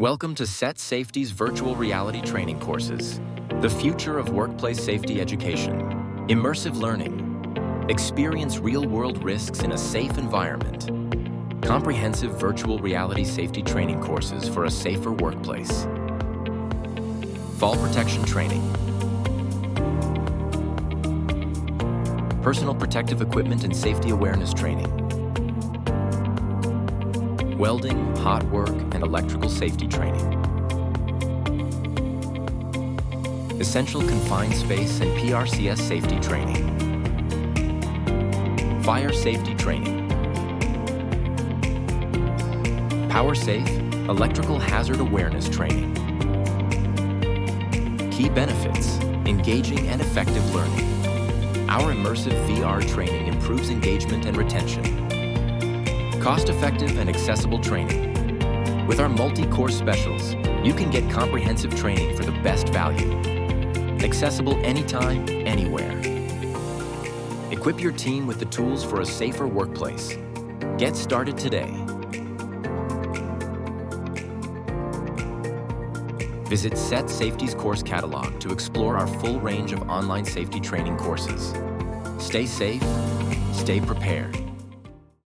Welcome to SET Safety's virtual reality training courses. The future of workplace safety education. Immersive learning. Experience real-world risks in a safe environment. Comprehensive virtual reality safety training courses for a safer workplace. Fall protection training. Personal protective equipment and safety awareness training. Welding, hot work, and electrical safety training. Essential confined space and PRCS safety training. Fire safety training. PowerSafe, electrical hazard awareness training. Key benefits: engaging and effective learning. Our immersive VR training improves engagement and retention. Cost-effective and accessible training. With our multi-course specials, you can get comprehensive training for the best value. Accessible anytime, anywhere. Equip your team with the tools for a safer workplace. Get started today. Visit SET Safety's course catalog to explore our full range of online safety training courses. Stay safe, stay prepared.